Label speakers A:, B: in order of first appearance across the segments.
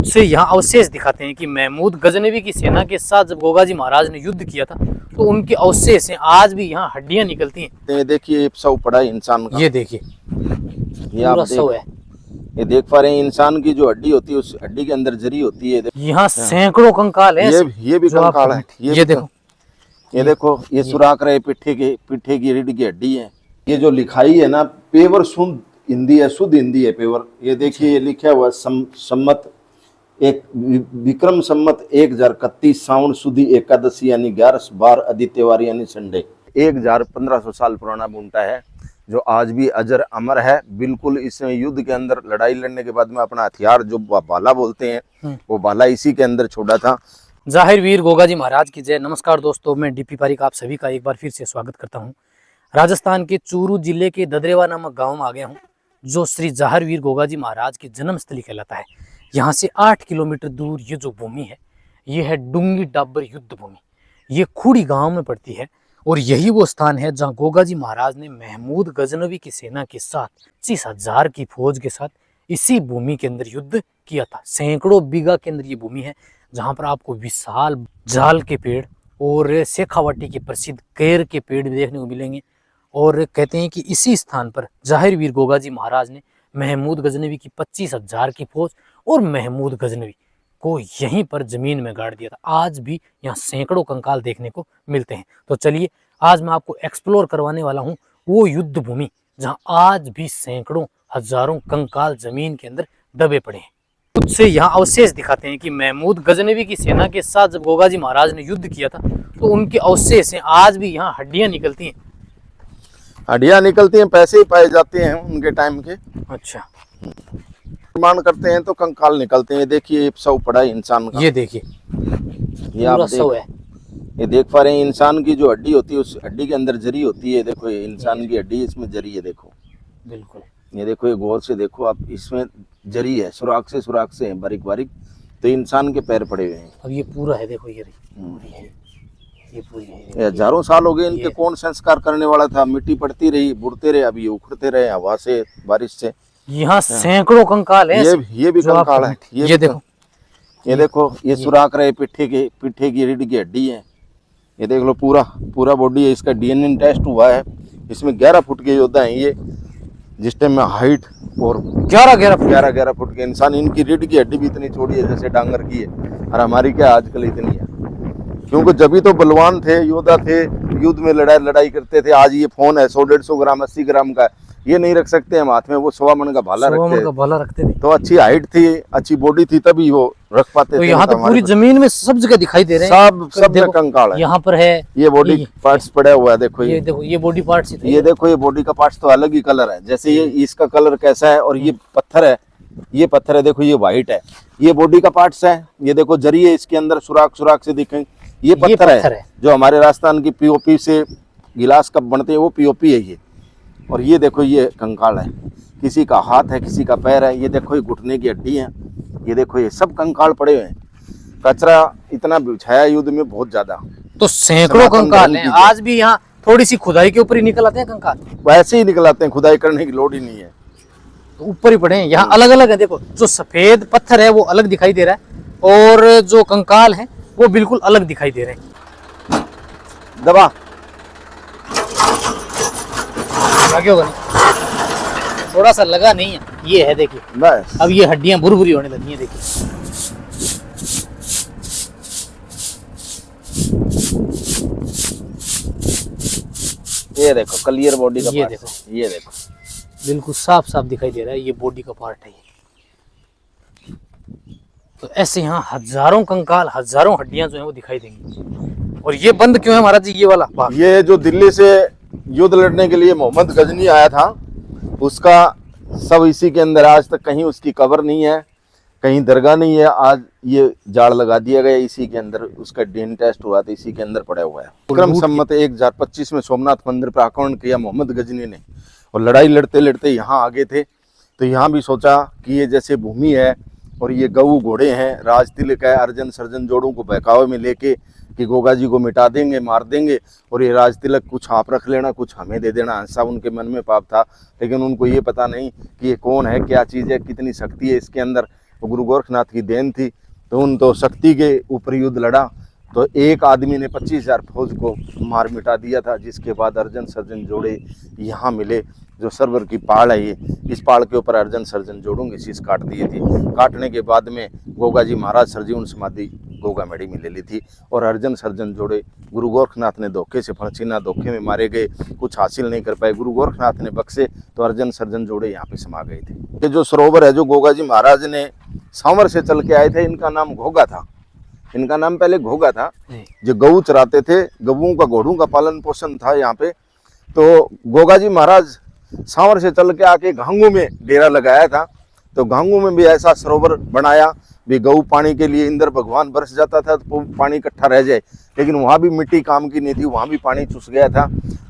A: खुद से यहाँ अवशेष दिखाते हैं कि महमूद गजनवी की सेना के साथ जब गोगाजी महाराज ने युद्ध किया था तो उनके अवशेष हैं, आज भी यहाँ हड्डियां निकलती हैं।
B: ये देखिए शव पड़ा है इंसान का,
A: ये देखिए
B: ये आप
A: शव है।
B: ये देख पा रहे हैं इंसान की जो हड्डी होती है उस हड्डी के अंदर जरी होती है।
A: यहाँ सैकड़ों कंकाल है।
B: ये भी कंकाल है।
A: ये देखो,
B: ये देखो, ये सुराख रहे पिट्ठे की रीढ़ की हड्डी है। ये जो लिखाई है ना, पेवर शुद्ध हिंदी है, शुद्ध हिंदी है पेवर। ये देखिए ये लिखा हुआ सम्मत एक विक्रम सम्मत 1031 साउन सुदी एकादशी यानी 11/12 आदित्यवार यानी संडे। 1500 साल पुराना बूंटा है जो आज भी अजर अमर है। बिल्कुल इसमें युद्ध के अंदर लड़ाई लड़ने के बाद में अपना हथियार जो भाला बोलते हैं वो भाला इसी के अंदर छोड़ा था।
A: जाहिर वीर गोगाजी महाराज की जय। नमस्कार दोस्तों, मैं डीपी पारिक आप सभी का एक बार फिर से स्वागत करता हूं। राजस्थान के चूरू जिले के ददरेवा नामक गांव में आ गया हूं, जो श्री जाहिर वीर गोगाजी महाराज की जन्मस्थली कहलाता है। यहाँ से 8 किलोमीटर दूर ये जो भूमि है ये है डूंगी डाबर युद्ध भूमि। ये खूड़ी गांव में पड़ती है और यही वो स्थान है जहाँ गोगाजी महाराज ने महमूद गजनवी की सेना के साथ 25,000 की फौज के साथ इसी भूमि के अंदर युद्ध किया था। सैकड़ों बीघा के अंदर ये भूमि है जहाँ पर आपको विशाल जाल के पेड़ और शेखावाटी के प्रसिद्ध केर के पेड़ देखने को मिलेंगे। और कहते हैं कि इसी स्थान पर जाहिर वीर गोगाजी महाराज ने महमूद गजनवी की 25,000 की फौज और महमूद गजनवी को यहीं पर जमीन में गाड़ दिया था। आज भी यहाँ सैकड़ों कंकाल देखने को मिलते हैं। तो चलिए आज मैं आपको एक्सप्लोर करवाने वाला हूँ वो युद्ध भूमि जहाँ आज भी सैकड़ों हजारों कंकाल जमीन के अंदर दबे पड़े हैं। खुद से यहाँ अवशेष दिखाते हैं कि महमूद गजनवी की सेना के साथ जब गोगाजी महाराज ने युद्ध किया था तो उनके अवशेष हैं, आज भी यहाँ हड्डियां निकलती हैं।
B: हड्डियां निकलती हैं, पैसे ही पाए जाते हैं उनके टाइम के।
A: अच्छा,
B: निर्माण करते हैं तो कंकाल निकलते हैं। देखिए शव पड़ा है इंसान का,
A: ये देखिए
B: ये आप
A: शव है।
B: ये देख पा रहे हैं इंसान की जो हड्डी होती है उस हड्डी के अंदर जरी होती है। देखो ये इंसान की हड्डी, इसमें जरी है। देखो
A: बिल्कुल, ये
B: देखो, ये गौर से देखो आप, इसमें जरी है, सुराख से है बारीक बारीक। तो इंसान के पैर पड़े हुए हैं।
A: अब ये पूरा है, देखो ये पूरी है, ये पूरी है।
B: ये हजारों साल हो गए इनके, कौन संस्कार करने वाला था? मिट्टी पड़ती रही, बुड़ते रहे, अभी ये उखड़ते रहे हवा से, बारिश से।
A: यहाँ सैकड़ों कंकाल है।
B: ये भी कंकाल है।
A: ये देखो,
B: ये सुराख रहे पिट्ठे की रीढ़ की हड्डी है। ये देख लो, पूरा बॉडी है। इसका डीएनए टेस्ट हुआ है। इसमें 11 फुट के योद्धा हैं ये, जिस टाइम में हाइट और 11 फुट के इंसान। इनकी रीढ़ की हड्डी भी इतनी छोटी है जैसे डांगर की है, और हमारी क्या आजकल इतनी है। क्योंकि जब भी तो बलवान थे, योद्धा थे, युद्ध में लड़ाई करते थे। आज ये फोन है 100-150 ग्राम 80 ग्राम का, ये नहीं रख सकते हम हाथ में। वो 100 मन का भाला रखते थे। तो अच्छी हाइट थी, अच्छी बॉडी थी, तभी वो रख पाते थे।
A: यहाँ तो पूरी जमीन में सब जगह दिखाई दे रहे हैं,
B: सब में कंकाल है।
A: यहाँ पर है
B: ये बॉडी पार्ट्स पड़ा हुआ है। देखो
A: ये देखो, ये बॉडी पार्ट्स।
B: ये देखो, ये बॉडी का पार्ट्स तो अलग ही कलर है। जैसे ये इसका कलर कैसा है, और ये पत्थर है, ये पत्थर है। देखो ये व्हाइट है, ये बॉडी का पार्ट्स है। ये देखो जरी है इसके अंदर, सुराख से दिखे। ये पत्थर है जो हमारे राजस्थान की पीओपी से गिलास कप बनते हैं, वो पीओपी है ये। और ये देखो, ये कंकाल है, किसी का हाथ है, किसी का पैर है। ये देखो, ये घुटने की हड्डी है। ये देखो, ये सब कंकाल पड़े हुए हैं। कचरा इतना बिछाया युद्ध में, बहुत ज्यादा।
A: तो सैकड़ों कंकाल हैं। आज भी यहाँ थोड़ी सी खुदाई के ऊपर ही निकल आते हैं कंकाल,
B: वैसे ही निकल आते हैं, खुदाई करने की लोड ही नहीं है।
A: तो ऊपर ही पड़े हैं। यहाँ अलग अलग है। देखो, जो सफेद पत्थर है वो अलग दिखाई दे रहा है, और जो कंकाल है वो बिल्कुल अलग दिखाई दे रहे हैं।
B: दबा
A: आगे होगा नहीं, थोड़ा सा लगा नहीं है। ये है, देखिए बस। अब ये हड्डियां भुरभुरी होने लगी हैं। देखिए
B: ये देखो, क्लियर बॉडी का
A: ये
B: पार्ट।
A: देखो,
B: ये देखो,
A: बिल्कुल साफ दिखाई दे रहा है। ये बॉडी का पार्ट है ये। तो ऐसे यहाँ हजारों कंकाल, हजारों हड्डियां जो है वो दिखाई देंगी। और ये बंद क्यों है महाराज जी, ये वाला भाग?
B: ये जो दिल्ली से युद्ध लड़ने के लिए मोहम्मद गजनी आया था, उसका सब इसी के अंदर। आज तक कहीं उसकी कब्र नहीं है, कहीं दरगाह नहीं है। आज ये जाड़ लगा दिया गया इसी के अंदर। उसका डीएनए टेस्ट हुआ था, इसी के अंदर पड़ा हुआ है। विक्रम सम्मत 1025 में सोमनाथ मंदिर पर आक्रमण किया मोहम्मद गजनी ने, और लड़ाई लड़ते लड़ते यहाँ आ गए थे। तो यहाँ भी सोचा कि ये जैसे भूमि है और ये गऊ घोड़े हैं, राज तिलक है, अर्जन सर्जन जोड़ों को बहकावे में लेके कि गोगाजी को मिटा देंगे, मार देंगे, और ये राज तिलक कुछ आप रख लेना, कुछ हमें दे देना, ऐसा उनके मन में पाप था। लेकिन उनको ये पता नहीं कि ये कौन है, क्या चीज़ है, कितनी शक्ति है इसके अंदर। वो गुरु गोरखनाथ की देन थी। तो उन तो शक्ति के ऊपर युद्ध लड़ा, तो एक आदमी ने 25,000 फौज को मार मिटा दिया था, जिसके बाद अर्जन सर्जन जोड़े यहाँ मिले। जो सरवर की पहाड़ है ये, इस पहाड़ के ऊपर अर्जन सर्जन जोड़ों की शीश काट दिए थी। काटने के बाद में गोगा जी महाराज सरजीवन समाधि गोगा मेड़ी में ले ली थी। और अर्जन सर्जन जोड़े गुरु गोरखनाथ ने धोखे से फणसीना धोखे में मारे गए, कुछ हासिल नहीं कर पाए। गुरु गोरखनाथ ने बख्शे तो अर्जन सर्जन जोड़े यहाँ पे समा गए थे। ये जो सरोवर है जो गोगा जी महाराज ने सांवर से चल के आए थे, इनका नाम घोगा था। इनका नाम पहले घोगा था। जो गऊ चराते थे, गऊओं का घोड़ों का पालन पोषण था यहाँ पे। तो गोगा जी महाराज सांवर से चल के आके घांगू में डेरा लगाया था। तो घांगू में भी ऐसा सरोवर बनाया भी, गऊ पानी के लिए इंद्र भगवान बरस जाता था तो पानी इकट्ठा रह जाए, लेकिन वहाँ भी मिट्टी काम की नहीं थी, वहाँ भी पानी चुस गया था।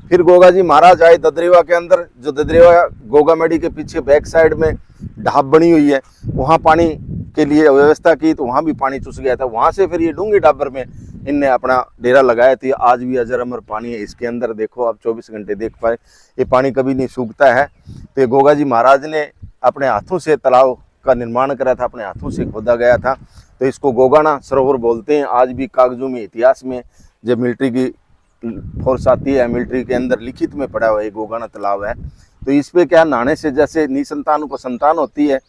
B: फिर गोगा जी महाराज आए ददरेवा के अंदर, जो ददरेवा गोगा मेड़ी के पीछे बैक साइड में ढाब बनी हुई है, वहाँ पानी के लिए व्यवस्था की, तो वहाँ भी पानी चुस गया था। वहाँ से फिर ये डूंगी डाबर में इनने अपना डेरा लगाया थी। आज भी अजर अमर पानी है इसके अंदर, देखो आप 24 घंटे देख पाए, ये पानी कभी नहीं सूखता है। तो ये गोगा जी महाराज ने अपने हाथों से तालाब का निर्माण करा था, अपने हाथों से खोदा गया था। तो इसको गोगाना सरोवर बोलते हैं। आज भी कागजों में, इतिहास में जब मिलिट्री की फोर्स आती है, मिलिट्री के अंदर लिखित में पड़ा हुआ ये गोगाना तालाब है। तो इस पे क्या, नहाने से जैसे निसंतान को संतान होती है,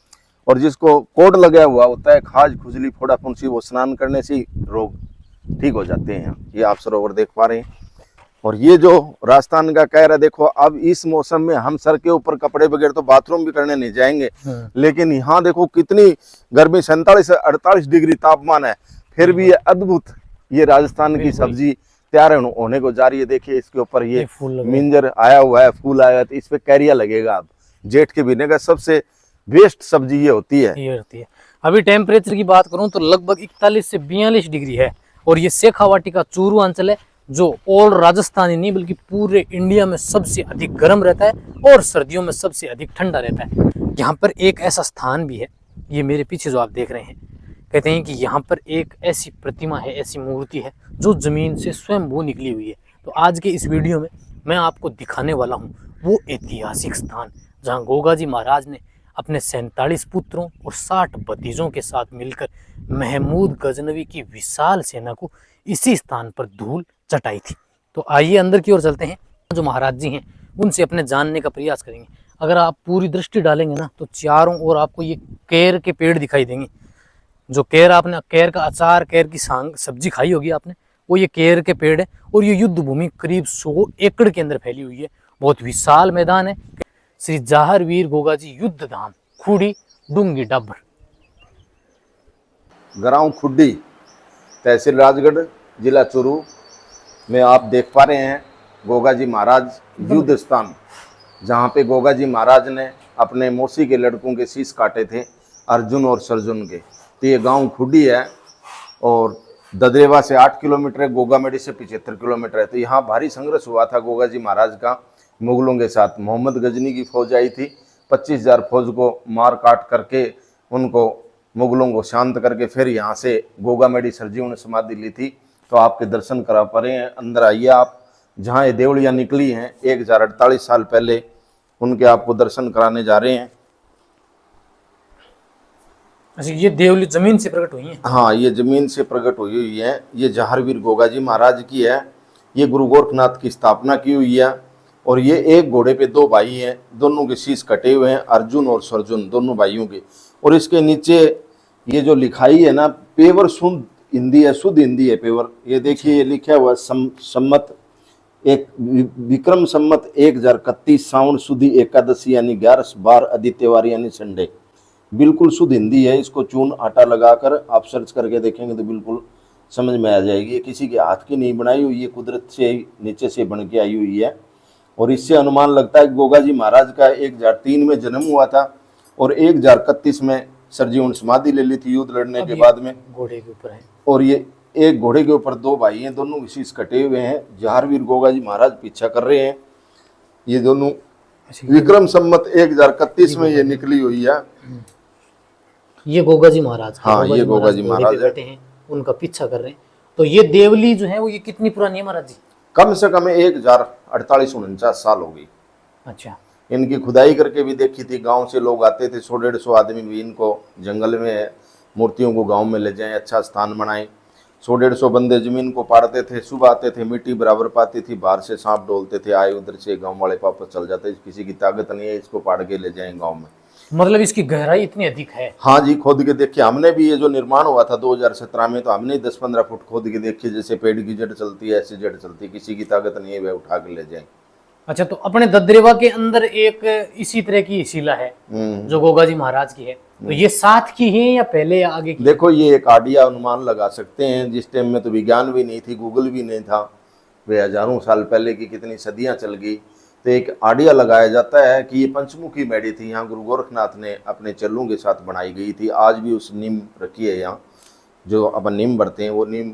B: और जिसको कोड लगा हुआ होता है, खाज खुजली फोड़ा फुंसी, वो स्नान करने से ही रोग ठीक हो जाते हैं। ये आप सरोवर देख पा रहे हैं। और ये जो राजस्थान का कह रहा है, देखो अब इस मौसम में हम सर के ऊपर कपड़े बगैर तो बाथरूम भी करने नहीं जाएंगे, लेकिन यहाँ देखो कितनी गर्मी, 47 से 48 डिग्री तापमान है, फिर भी ये अद्भुत ये राजस्थान की सब्जी तैयार होने को जा रही है। देखिए इसके ऊपर ये मिंजर आया हुआ है, फूल आया है, तो इस पे कैरिया लगेगा। अब जेठ के महीने का सबसे बेस्ट सब्जी ये होती है।
A: अभी टेम्परेचर की बात करूं तो लगभग 41 से 42 डिग्री है। और ये शेखावाटी का चूरू अंचल है, जो ऑल राजस्थान ही नहीं बल्कि पूरे इंडिया में सबसे अधिक गर्म रहता है और सर्दियों में सबसे अधिक ठंडा रहता है। यहाँ पर एक ऐसा स्थान भी है, ये मेरे पीछे जो आप देख रहे हैं, कहते हैं कि यहाँ पर एक ऐसी प्रतिमा है, ऐसी मूर्ति है जो जमीन से स्वयंभू निकली हुई है। तो आज के इस वीडियो में मैं आपको दिखाने वाला हूँ वो ऐतिहासिक स्थान जहाँ गोगा जी महाराज ने अपने 47 पुत्रों और 60 भतीजों के साथ मिलकर महमूद गजनवी की विशाल सेना को इसी स्थान पर धूल चटाई थी। तो आइए अंदर की ओर चलते हैं, जो महाराज जी हैं उनसे अपने जानने का प्रयास करेंगे। अगर आप पूरी दृष्टि डालेंगे ना तो चारों ओर आपको ये केर के पेड़ दिखाई देंगे। जो केर, आपने केर का अचार, केर की सब्जी खाई होगी आपने, वो ये केर के पेड़ है। और ये युद्ध भूमि करीब 100 एकड़ के अंदर फैली हुई है, बहुत विशाल मैदान है। श्री जाहर वीर गोगा जी युद्ध धाम, खुड़ी डूंगी डाबर,
B: ग्राम खुड्डी, तहसील राजगढ़, जिला चूरू में आप देख पा रहे हैं गोगा जी महाराज युद्ध स्थान, जहाँ पे गोगा जी महाराज ने अपने मौसी के लड़कों के शीश काटे थे, अर्जुन और सरजुन के। तो ये गांव खुड्डी है और ददरेवा से 8 किलोमीटर है, गोगा मेड़ी से 75 किलोमीटर है। तो यहाँ भारी संघर्ष हुआ था गोगा जी महाराज का मुगलों के साथ। मोहम्मद गजनी की फौज आई थी, 25,000 फौज को मार काट करके उनको मुगलों को शांत करके फिर यहाँ से गोगा मेड़ी सरजीवन समाधि ली थी। तो आपके दर्शन करा पा रहे हैं, अंदर आइए आप, जहाँ ये देवलियाँ निकली हैं 1048 साल पहले, उनके आपको दर्शन कराने जा रहे हैं।
A: अच्छा, ये देवली जमीन से प्रकट हुई है?
B: हाँ, ये जमीन से प्रकट हुई है। ये जाहरवीर गोगा जी महाराज की है। ये गुरु गोरखनाथ की स्थापना की हुई है। और ये एक घोड़े पे 2 भाई हैं, दोनों के शीश कटे हुए हैं, अर्जुन और सरजुन दोनों भाइयों के। और इसके नीचे ये जो लिखाई है ना, पेवर शुद्ध हिंदी है, शुद्ध हिंदी है पेवर। ये देखिए ये लिखा हुआ सम्मत एक विक्रम सम्मत 1031 सावन सुदी एकादशी यानी 11/12 आदित्यवार यानी संडे। बिल्कुल शुद्ध हिंदी है। इसको चून आटा लगाकर आप सर्च करके देखेंगे तो बिल्कुल समझ में आ जाएगी। ये किसी के हाथ की नहीं बनाई हुई, ये कुदरत से नीचे से बन के आई हुई है। और इससे अनुमान लगता है कि गोगा जी महाराज का 1003 में जन्म हुआ था और 1031 में सरजीवन समाधि ले ली थी युद्ध लड़ने के बाद में।
A: घोड़े के ऊपर है। और
B: ये एक घोड़े के ऊपर 2 भाई हैं, दोनों के शीश कटे हुए हैं। जाहरवीर गोगा जी महाराज पीछा कर रहे हैं। ये दोनों विक्रम सम्मत 1031 में ये निकली हुई है।
A: ये गोगा जी महाराज,
B: हाँ, ये गोगा जी महाराज
A: बैठे हैं, उनका पीछा कर रहे हैं। तो ये देवली जो है वो ये कितनी पुरानी है महाराज जी?
B: कम से कम 1048-49 साल हो गई।
A: अच्छा,
B: इनकी खुदाई करके भी देखी थी। गांव से लोग आते थे, 100-150 आदमी भी इनको जंगल में मूर्तियों को गांव में ले जाएं, अच्छा स्थान बनाएं। 100-150 बंदे जमीन को पाड़ते थे, सुबह आते थे, मिट्टी बराबर पाती थी, बाहर से सांप डोलते थे, आए उधर से गांव वाले वापस चल जाते, किसी की ताकत नहीं है, इसको पाड़ के ले जाएं गांव में।
A: मतलब इसकी गहराई इतनी अधिक है?
B: हाँ जी, खोद के देखिए। हमने भी ये जो निर्माण हुआ था 2017 में, तो हमने 10-15 फुट खोद के देखी, जैसे पेड़ की जड़ चलती है ऐसी जड़ चलती है, किसी की ताकत नहीं है, वे उठा के ले जाए।
A: अच्छा, तो अपने ददरेवा के अंदर एक इसी तरह की शिला है जो गोगा जी महाराज की है, तो ये साथ की है या पहले या आगे की?
B: देखो, ये एक आइडिया अनुमान लगा सकते हैं। जिस टाइम में तो विज्ञान भी नहीं थी, गूगल भी नहीं था, वे हजारों साल पहले की कितनी सदियां चल गई, तो एक आइडिया लगाया जाता है कि ये पंचमुखी मैडी थी, यहाँ गुरु गोरखनाथ ने अपने चेलों के साथ बनाई गई थी। आज भी उस नीम रखी है यहाँ, जो अपन नीम बढ़ते हैं, वो नीम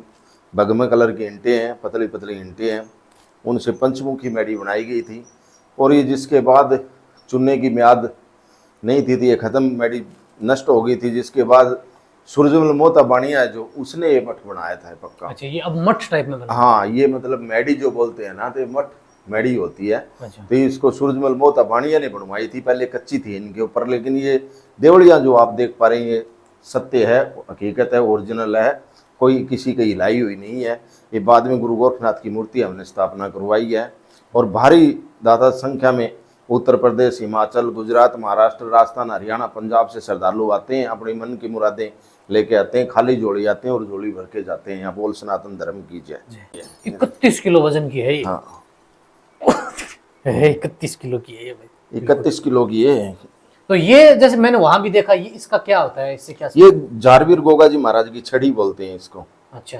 B: बगमे कलर की ईंटें हैं, पतली पतली ईंटें हैं, उनसे पंचमुखी मैडी बनाई गई थी। और ये जिसके बाद चुनने की म्याद नहीं थी, ये ख़त्म, मैडी नष्ट हो गई थी, जिसके बाद सूरजमल मोहता बाणिया है जो, उसने ये मठ बनाया था पक्का।
A: अच्छा, ये अब मठ टाइप में बना?
B: हाँ, ये मतलब मैडी जो बोलते हैं ना, तो मठ मैडी होती है।
A: अच्छा।
B: तो इसको सूरजमल मोहता बाणिया ने बनवाई थी, पहले कच्ची थी इनके ऊपर, लेकिन ये देवड़ियाँ जो आप देख पा रहे हैं, ये सत्य है, हकीकत है, ओरिजिनल है, कोई किसी की हिलाई हुई नहीं है। ये बाद में गुरु गोरखनाथ की मूर्ति हमने स्थापना करवाई है, और भारी दादा संख्या में उत्तर प्रदेश, हिमाचल, गुजरात, महाराष्ट्र, राजस्थान, हरियाणा, पंजाब से श्रद्धालु आते हैं, अपनी मन की मुरादें लेके आते हैं, खाली झोली आते हैं और झोली भर के जाते हैं। यहाँ बोल सनातन धर्म की जय।
A: 31 किलो वजन की है ये?
B: हाँ,
A: 31 किलो की है ये भाई,
B: 31 किलो की है।
A: तो ये जैसे मैंने वहां भी देखा, ये इसका क्या होता है, इससे क्या?
B: ये झारवीर गोगा जी महाराज की छड़ी बोलते हैं इसको।
A: अच्छा,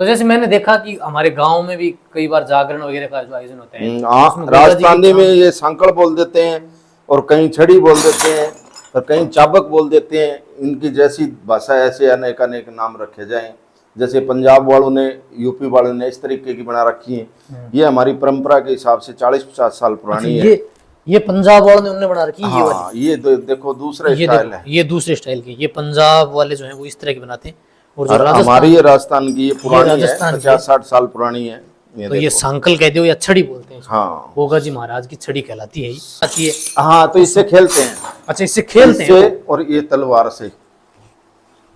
A: तो जैसे मैंने देखा कि हमारे गांव में भी कई बार जागरण वगैरह का जो आयोजन होते हैं,
B: राजस्थानी में ये सांकड़ बोल देते हैं, और कहीं छड़ी बोल देते हैं, और कहीं चाबक बोल देते हैं। इनकी जैसी भाषा ऐसे अनेक अनेक नाम रखे जाएं। जैसे पंजाब वालों ने, यूपी वालों ने इस तरीके की बना रखी है। ये हमारी परंपरा के हिसाब से 40-50 साल पुरानी है।
A: ये पंजाब वालों ने उन्होंने बना रखी है।
B: हाँ, ये देखो दूसरा स्टाइल है,
A: ये दूसरे स्टाइल की। ये पंजाब वाले जो है वो इस तरह की बनाते हैं, और जो
B: हमारी ये राजस्थान की ये पुरानी है, 50-60 साल पुरानी है।
A: तो ये सांकल कहते हो या छड़ी बोलते हैं?
B: हाँ,
A: गोगा जी महाराज की छड़ी कहलाती है ये।
B: हाँ, तो इससे खेलते हैं।
A: अच्छा, इससे खेलते हैं।
B: और ये तलवार से,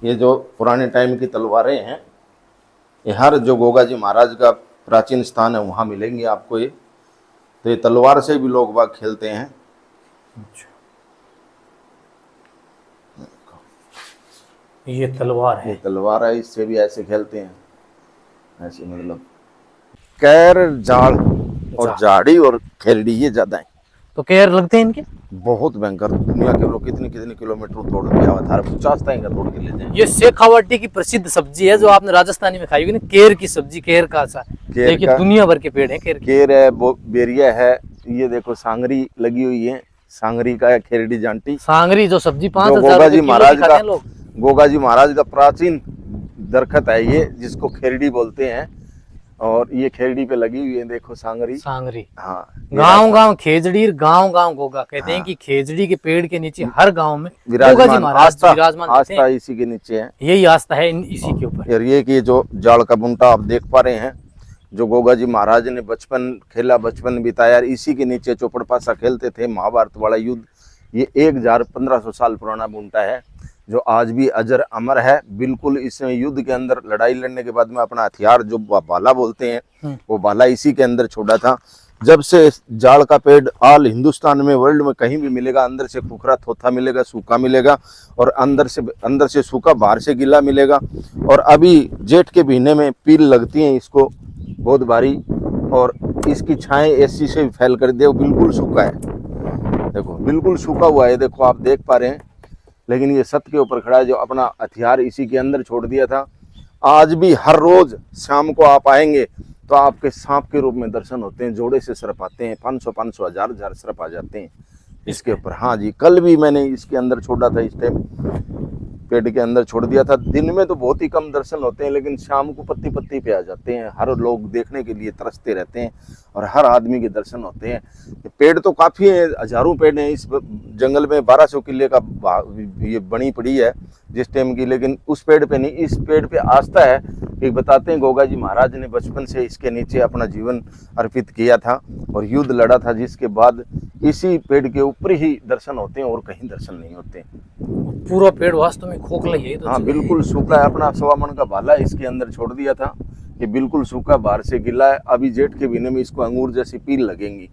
B: ये जो पुराने टाइम की तलवारें हैं, ये हर जो गोगा जी महाराज का प्राचीन स्थान है वहाँ मिलेंगे आपको ये। तो ये तलवार से भी लोग बाग खेलते हैं।
A: ये तलवार है?
B: ये तलवार है, इससे भी ऐसे खेलते हैं, ऐसे मतलब कैर, जाड़ और झाड़ी और खेरड़ी ये ज्यादा है।
A: तो कैर लगते हैं इनके?
B: बहुत भयंकर, दुनिया के लोग कितनी कितनी किलोमीटर तोड़ के आवा था, 50 तक तोड़ के ले जाए।
A: ये शेखावाटी की प्रसिद्ध सब्जी है जो आपने राजस्थानी में खाई होगी ना, केर की सब्जी। केर का सा देखिए, दुनिया भर के पेड़ हैं केर
B: है, बेरिया है, ये देखो सांगरी लगी हुई है, सांगरी का है, खेरड़ी जांटी।
A: सांगरी जो सब्जी 5000
B: गोगा जी महाराज का,
A: लोग।
B: गोगा जी महाराज का प्राचीन दरखत है ये, जिसको खेरड़ी बोलते हैं, और ये खेरड़ी पे लगी हुई है, देखो सांगरी।
A: सांगरी,
B: हाँ,
A: गांव गांव खेजड़ी, गांव गांव गोगा। कहते हैं कि खेजड़ी के पेड़ के नीचे हर गांव में गोगा जी महाराज विराजमान,
B: आस्था इसी के नीचे है,
A: यही आस्था है इसी के ऊपर।
B: और ये कि जो जाल का बुंटा आप देख पा रहे हैं, जो गोगा जी महाराज ने बचपन खेला, बचपन बिताया, इसी के नीचे चौपड़ पासा खेलते थे, महाभारत वाला युद्ध। ये 1500 साल पुराना बुंटा है, जो आज भी अजर अमर है बिल्कुल। इसमें युद्ध के अंदर लड़ाई लड़ने के बाद में अपना हथियार जो बाला बोलते हैं, वो बाला इसी के अंदर छोड़ा था। जब से जाड़ का पेड़ आल हिंदुस्तान में, वर्ल्ड में कहीं भी मिलेगा, अंदर से खुखरा थोथा मिलेगा, सूखा मिलेगा, और अंदर से सूखा, बाहर से गीला मिलेगा। और अभी जेठ के महीने में पील लगती हैं इसको बहुत भारी, और इसकी छाएं ऐसी से फैल कर दे, बिल्कुल सूखा है, देखो बिल्कुल सूखा हुआ है, देखो आप देख पा रहे हैं। लेकिन ये सत्य के ऊपर खड़ा है, जो अपना हथियार इसी के अंदर छोड़ दिया था। आज भी हर रोज शाम को आप आएंगे तो आपके सांप के रूप में दर्शन होते हैं, जोड़े से सर्प आते हैं, 500 हजार सर्प आ जाते हैं इसके ऊपर। हाँ जी, कल भी मैंने इसके अंदर छोड़ा था, इस टाइम पेड़ के अंदर छोड़ दिया था। दिन में तो बहुत ही कम दर्शन होते हैं, लेकिन शाम को पत्ती पत्ती पे आ जाते हैं। हर लोग देखने के लिए तरसते रहते हैं, और हर आदमी के दर्शन होते हैं। पेड़ तो काफ़ी हैं, हजारों पेड़ हैं इस जंगल में। 1200 किले का ये बनी पड़ी है जिस टाइम की, लेकिन उस पेड़ पे नहीं, इस पेड़ पे आस्था है एक बताते हैं गोगा जी महाराज ने बचपन से इसके नीचे अपना जीवन अर्पित किया था और युद्ध लड़ा था, जिसके बाद इसी पेड़ के ऊपर ही दर्शन होते हैं और कहीं दर्शन नहीं होते।
A: पूरा पेड़ वास्तव में खोखला ही है तो
B: हाँ बिल्कुल सूखा है, अपना 1.25 मन का भाला इसके अंदर छोड़ दिया था, ये बिल्कुल सूखा, बाहर से गिला है। अभी जेठ के महीने में इसको अंगूर जैसी पील लगेंगी,